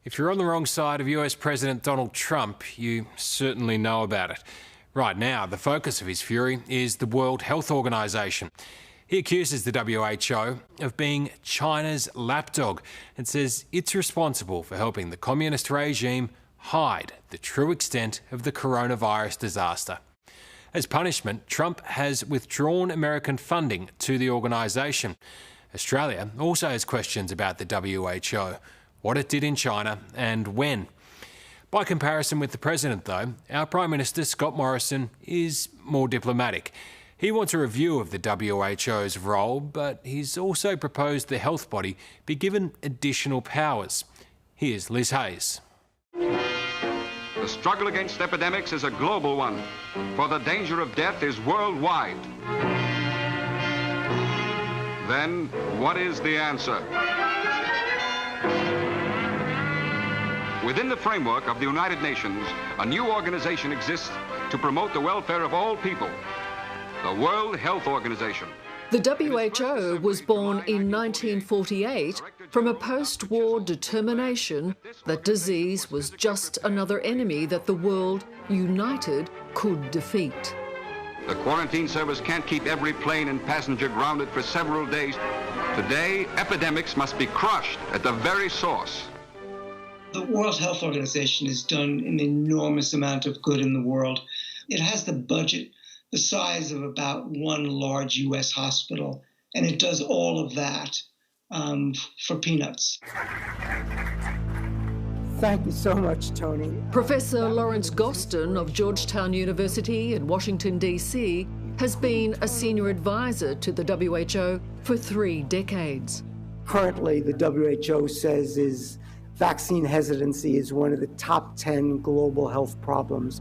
If you're on the wrong side of US President Donald Trump, you certainly know about it. Right now, the focus of his fury is the World Health Organization. He accuses the WHO of being China's lapdog and says it's responsible for helping the communist regime hide the true extent of the coronavirus disaster. As punishment, Trump has withdrawn American funding to the organisation. Australia also has questions about the WHO, what it did in China and when. By comparison with the President, though, our Prime Minister, Scott Morrison, is more diplomatic. He wants a review of the WHO's role, but he's also proposed the health body be given additional powers. Here's Liz Hayes. The struggle against epidemics is a global one, for the danger of death is worldwide. Then, what is the answer? Within the framework of the United Nations, a new organization exists to promote the welfare of all people, the World Health Organization. The WHO was born in 1948 from a post-war determination that disease was just another enemy that the world, united, could defeat. The quarantine service can't keep every plane and passenger grounded for several days. Today, epidemics must be crushed at the very source. The World Health Organization has done an enormous amount of good in the world. It has the budget the size of about one large U.S. hospital, and it does all of that for peanuts. Thank you so much, Tony. Professor Lawrence Gostin of Georgetown University in Washington, D.C., has been a senior advisor to the WHO for 3 decades. Currently, the WHO says vaccine hesitancy is one of the top 10 global health problems.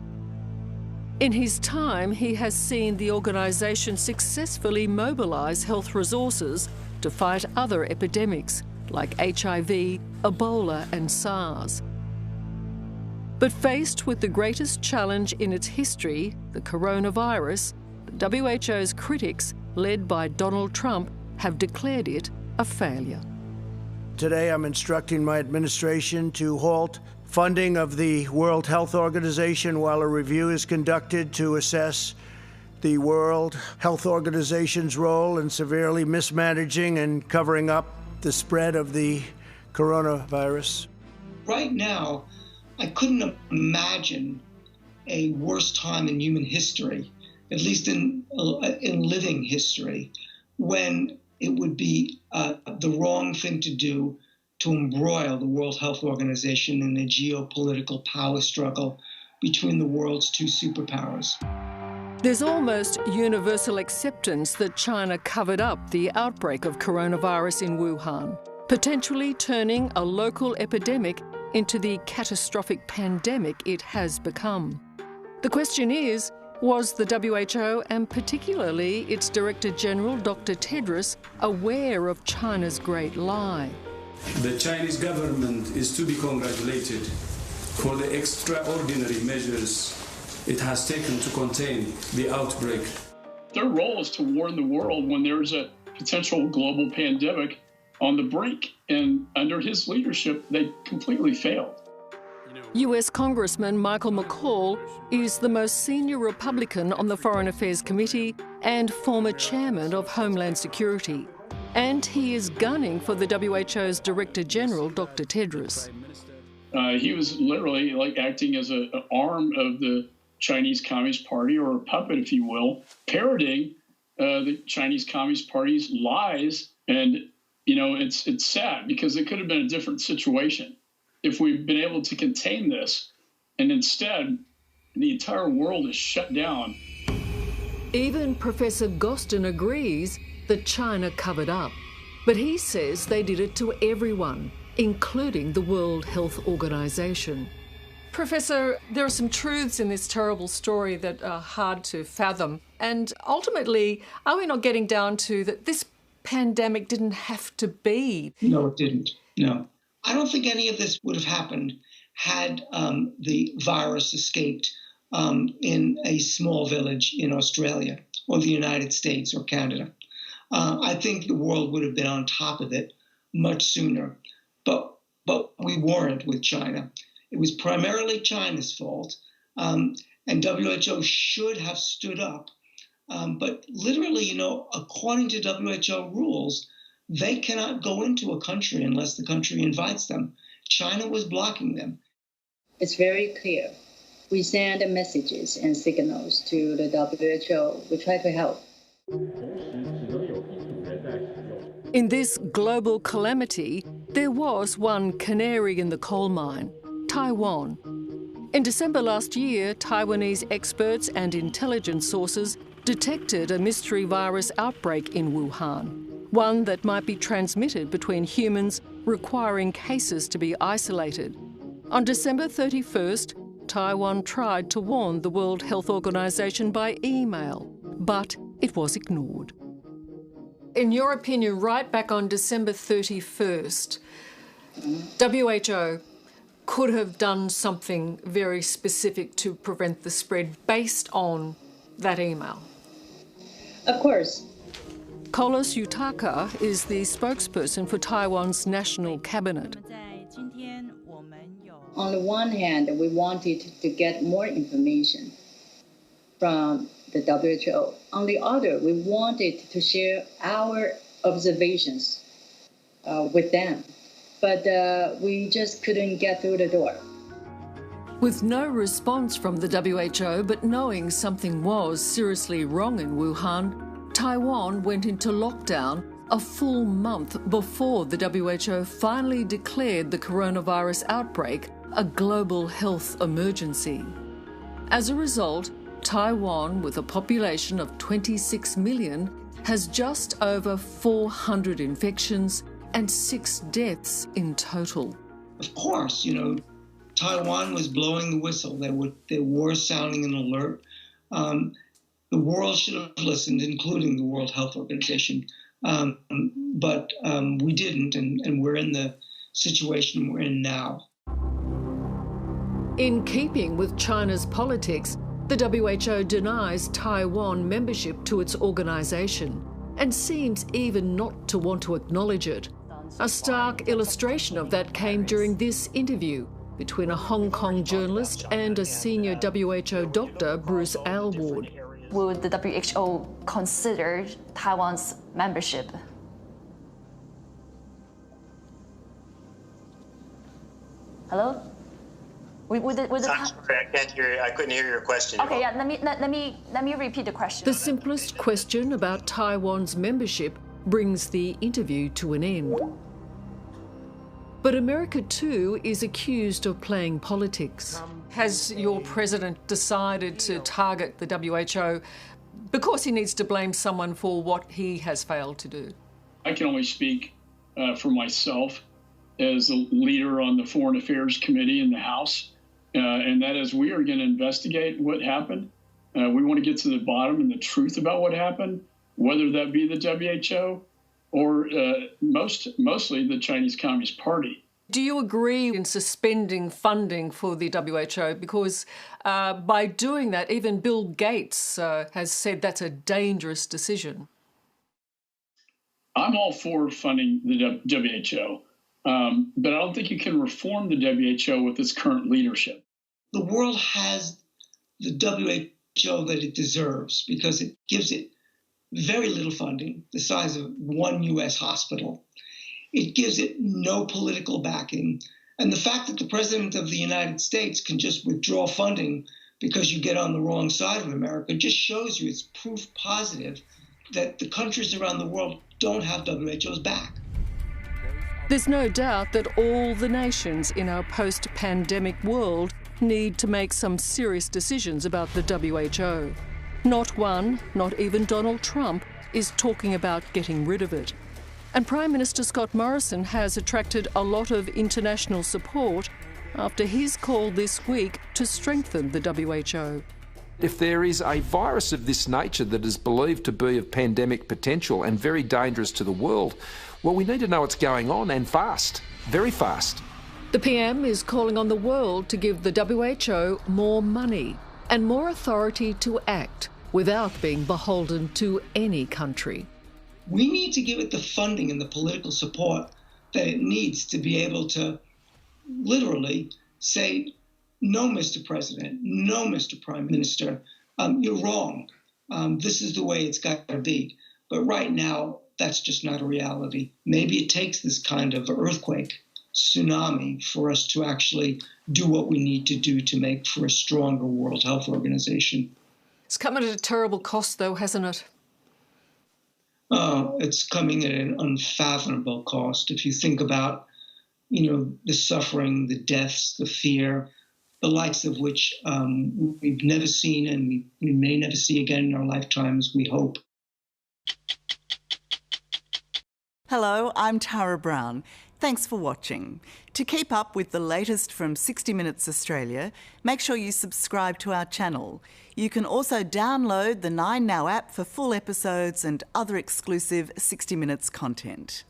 In his time, he has seen the organisation successfully mobilise health resources to fight other epidemics like HIV, Ebola and SARS. But faced with the greatest challenge in its history, the coronavirus, the WHO's critics, led by Donald Trump, have declared it a failure. Today, I'm instructing my administration to halt funding of the World Health Organization while a review is conducted to assess the World Health Organization's role in severely mismanaging and covering up the spread of the coronavirus. Right now, I couldn't imagine a worse time in human history, at least in living history, when it would be the wrong thing to do to embroil the World Health Organization in a geopolitical power struggle between the world's 2 superpowers. There's almost universal acceptance that China covered up the outbreak of coronavirus in Wuhan, potentially turning a local epidemic into the catastrophic pandemic it has become. The question is, was the WHO, and particularly its Director General, Dr. Tedros, aware of China's great lie? The Chinese government is to be congratulated for the extraordinary measures it has taken to contain the outbreak. Their role is to warn the world when there's a potential global pandemic on the brink, and under his leadership, they completely failed. US Congressman Michael McCaul is the most senior Republican on the Foreign Affairs Committee and former chairman of Homeland Security. And he is gunning for the WHO's Director General, Dr. Tedros. He was literally like acting as an arm of the Chinese Communist Party, or a puppet, if you will, parroting the Chinese Communist Party's lies. And, you know, it's sad because it could have been a different situation if we've been able to contain this. And instead, the entire world is shut down. Even Professor Gostin agrees that China covered up. But he says they did it to everyone, including the World Health Organization. Professor, there are some truths in this terrible story that are hard to fathom. And ultimately, are we not getting down to that this pandemic didn't have to be? No, it didn't. No. I don't think any of this would have happened had the virus escaped in a small village in Australia or the United States or Canada. I think the world would have been on top of it much sooner. But but we weren't with China. It was primarily China's fault, and WHO should have stood up. But literally, according to WHO rules, they cannot go into a country unless the country invites them. China was blocking them. It's very clear. We send messages and signals to the WHO. We try to help. In this global calamity, there was one canary in the coal mine, Taiwan. In December last year, Taiwanese experts and intelligence sources detected a mystery virus outbreak in Wuhan, one that might be transmitted between humans, requiring cases to be isolated. On December 31st, Taiwan tried to warn the World Health Organization by email, but it was ignored. In your opinion, right back on December 31st, WHO could have done something very specific to prevent the spread based on that email? Of course. Kolas Yutaka is the spokesperson for Taiwan's national cabinet. On the one hand, we wanted to get more information from the WHO. On the other, we wanted to share our observations with them. But we just couldn't get through the door. With no response from the WHO, but knowing something was seriously wrong in Wuhan, Taiwan went into lockdown a full month before the WHO finally declared the coronavirus outbreak a global health emergency. As a result, Taiwan, with a population of 26 million, has just over 400 infections and 6 deaths in total. Of course, Taiwan was blowing the whistle. They were sounding an alert. The world should have listened, including the World Health Organization. But we didn't, and we're in the situation we're in now. In keeping with China's politics, the WHO denies Taiwan membership to its organisation and seems even not to want to acknowledge it. A stark illustration of that came during this interview between a Hong Kong journalist and a senior WHO doctor, Bruce Aylward. Would the WHO consider Taiwan's membership? Hello? I'm sorry, I can't hear. I couldn't hear your question. Okay, yeah. Let me repeat the question. The simplest question about Taiwan's membership brings the interview to an end. But America too is accused of playing politics. Has your president decided to target the WHO because he needs to blame someone for what he has failed to do? I can only speak for myself as the leader on the Foreign Affairs Committee in the House, and that is we are going to investigate what happened. We want to get to the bottom and the truth about what happened, whether that be the WHO or mostly the Chinese Communist Party. Do you agree in suspending funding for the WHO? Because by doing that, even Bill Gates has said that's a dangerous decision. I'm all for funding the WHO, but I don't think you can reform the WHO with its current leadership. The world has the WHO that it deserves because it gives it very little funding, the size of one U.S. hospital. It gives it no political backing. And the fact that the President of the United States can just withdraw funding because you get on the wrong side of America just shows you it's proof positive that the countries around the world don't have WHO's back. There's no doubt that all the nations in our post-pandemic world need to make some serious decisions about the WHO. Not one, not even Donald Trump, is talking about getting rid of it. And Prime Minister Scott Morrison has attracted a lot of international support after his call this week to strengthen the WHO. If there is a virus of this nature that is believed to be of pandemic potential and very dangerous to the world, well, we need to know what's going on, and fast, very fast. The PM is calling on the world to give the WHO more money and more authority to act without being beholden to any country. We need to give it the funding and the political support that it needs to be able to literally say, no, Mr. President, no, Mr. Prime Minister, you're wrong. This is the way it's got to be. But right now, that's just not a reality. Maybe it takes this kind of earthquake, tsunami, for us to actually do what we need to do to make for a stronger World Health Organization. It's come at a terrible cost, though, hasn't it? It's coming at an unfathomable cost. If you think about, the suffering, the deaths, the fear, the likes of which we've never seen and we may never see again in our lifetimes, we hope. Hello, I'm Tara Brown. Thanks for watching. To keep up with the latest from 60 Minutes Australia, make sure you subscribe to our channel. You can also download the 9Now app for full episodes and other exclusive 60 Minutes content.